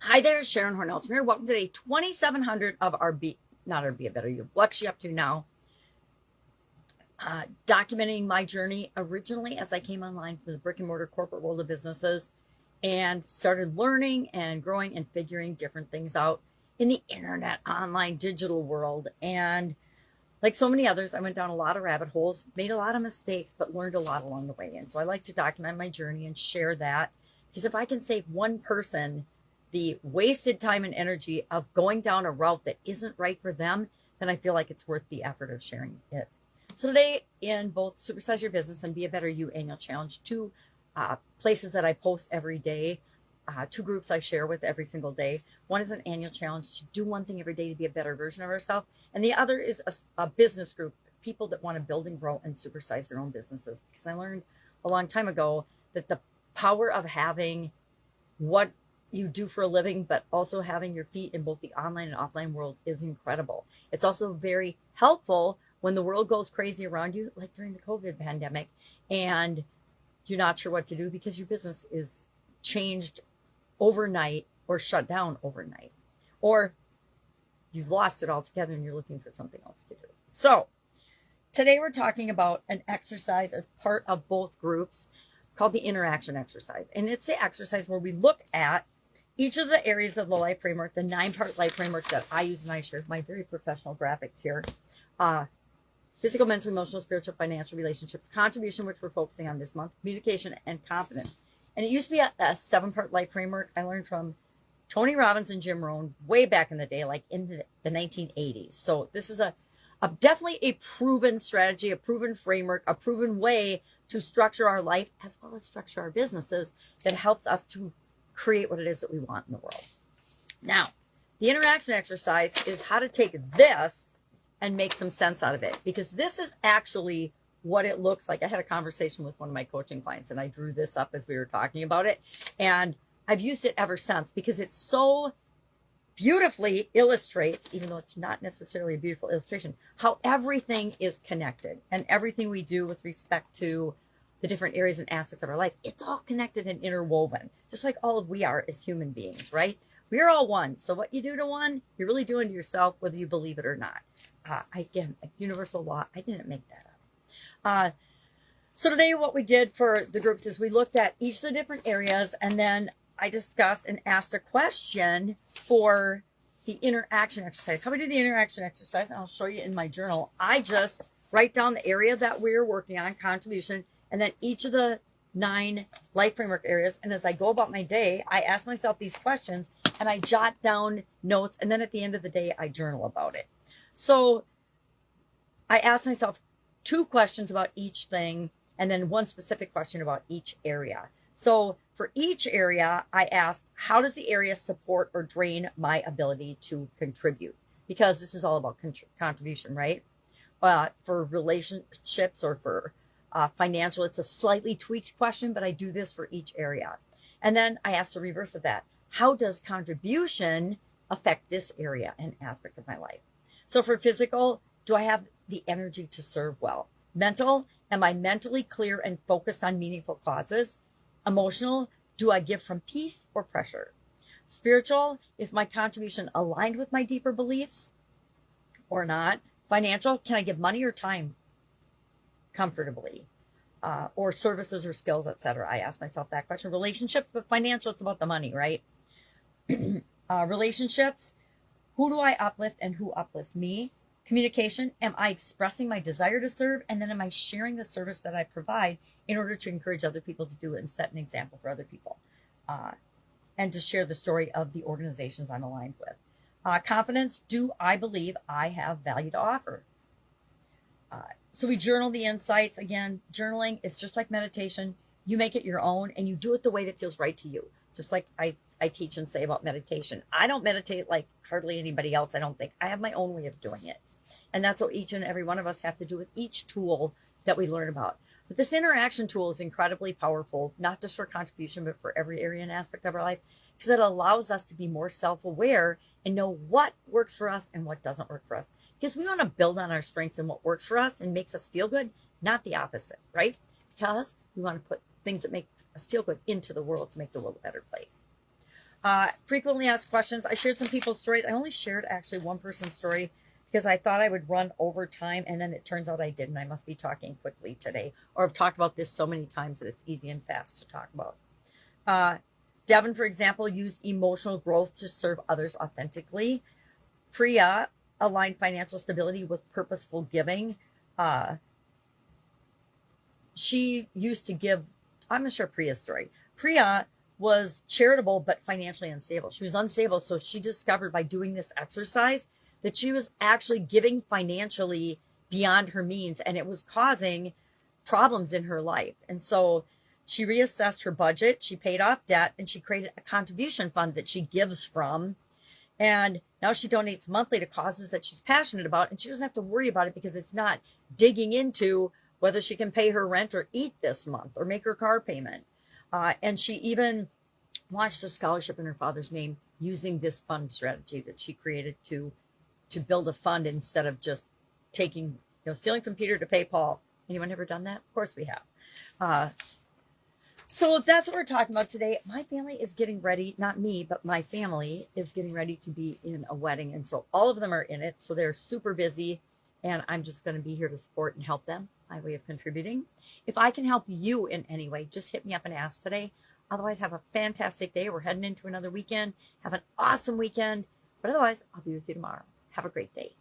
Hi there, Sharon Horne-Ellstrom here. Welcome to day 2700 of not our Be a Better You. What's she up to now? Documenting my journey originally as I came online from the brick-and-mortar corporate world of businesses and started learning and growing and figuring different things out in the internet, online, digital world. And like so many others, I went down a lot of rabbit holes, made a lot of mistakes, but learned a lot along the way. And so I like to document my journey and share that, because if I can save one person the wasted time and energy of going down a route that isn't right for them, then I feel like it's worth the effort of sharing it. So today, in both Supersize Your Business and Be a Better You annual challenge, two places that I post every day, two groups I share with every single day. One is an annual challenge to do one thing every day to be a better version of ourselves. And the other is a business group, people that want to build and grow and supersize their own businesses. Because I learned a long time ago that the power of having what you do for a living, but also having your feet in both the online and offline world is incredible. It's also very helpful when the world goes crazy around you, like during the COVID pandemic, and you're not sure what to do because your business is changed overnight or shut down overnight, or you've lost it altogether and you're looking for something else to do. So today we're talking about an exercise as part of both groups called the interaction exercise. And it's the exercise where we look at each of the areas of the life framework, the 9-part life framework that I use and I share, my very professional graphics here. Physical, mental, emotional, spiritual, financial, relationships, contribution, which we're focusing on this month, communication, and confidence. And it used to be a 7-part life framework I learned from Tony Robbins and Jim Rohn way back in the day, like in the 1980s. So this is a definitely a proven strategy, a proven framework, a proven way to structure our life as well as structure our businesses that helps us to create what it is that we want in the world. Now, the interaction exercise is how to take this and make some sense out of it, because this is actually what it looks like. I had a conversation with one of my coaching clients and I drew this up as we were talking about it, and I've used it ever since because it so beautifully illustrates, even though it's not necessarily a beautiful illustration, how everything is connected and everything we do with respect to the different areas and aspects of our life, it's all connected and interwoven, just like all of we are as human beings, right? We're all one. So what you do to one, you're really doing to yourself, whether you believe it or not. Again, a universal law. I didn't make that up. So today what we did for the groups is we looked at each of the different areas, and then I discussed and asked a question for the interaction exercise. How we do the interaction exercise, and I'll show you in my journal. I just write down the area that we're working on, contribution, and then each of the 9 life framework areas. And as I go about my day, I ask myself these questions and I jot down notes. And then at the end of the day, I journal about it. So I asked myself 2 questions about each thing and then 1 specific question about each area. So for each area, I asked, how does the area support or drain my ability to contribute? Because this is all about contribution, right? For relationships or for financial, it's a slightly tweaked question, but I do this for each area. And then I ask the reverse of that. How does contribution affect this area and aspect of my life? So for physical, do I have the energy to serve well? Mental, am I mentally clear and focused on meaningful causes? Emotional, do I give from peace or pressure? Spiritual, is my contribution aligned with my deeper beliefs or not? Financial, can I give money or time comfortably, or services or skills, etc.? I ask myself that question. Relationships, but financial, it's about the money, right? Relationships, who do I uplift and who uplifts me? Communication, am I expressing my desire to serve, and then am I sharing the service that I provide in order to encourage other people to do it and set an example for other people, and to share the story of the organizations I'm aligned with? Confidence, do I believe I have value to offer? So we journal the insights. Again, journaling is just like meditation. You make it your own and you do it the way that feels right to you. Just like I teach and say about meditation. I don't meditate like hardly anybody else, I don't think. I have my own way of doing it. And that's what each and every one of us have to do with each tool that we learn about. But this interaction tool is incredibly powerful, not just for contribution, but for every area and aspect of our life, because it allows us to be more self-aware and know what works for us and what doesn't work for us. Because we want to build on our strengths and what works for us and makes us feel good, not the opposite, right? Because we want to put things that make us feel good into the world to make the world a better place. Frequently asked questions. I shared some people's stories. I only shared actually one person's story because I thought I would run over time, and then it turns out I didn't. I must be talking quickly today, or I've talked about this so many times that it's easy and fast to talk about. Devin, for example, used emotional growth to serve others authentically. Priya aligned financial stability with purposeful giving. She used to give, I'm going to share Priya's story. Priya was charitable but financially unstable. She was unstable, so she discovered by doing this exercise that she was actually giving financially beyond her means, and it was causing problems in her life. And so she reassessed her budget, she paid off debt, and she created a contribution fund that she gives from. And now she donates monthly to causes that she's passionate about, and she doesn't have to worry about it because it's not digging into whether she can pay her rent or eat this month or make her car payment. And she even launched a scholarship in her father's name using this fund strategy that she created to build a fund instead of just taking, stealing from Peter to pay Paul. Anyone ever done that? Of course we have. So that's what we're talking about today. My family is getting ready, not me, but my family is getting ready to be in a wedding. And so all of them are in it. So they're super busy, and I'm just going to be here to support and help them by way of contributing. If I can help you in any way, just hit me up and ask today. Otherwise, have a fantastic day. We're heading into another weekend. Have an awesome weekend. But otherwise, I'll be with you tomorrow. Have a great day.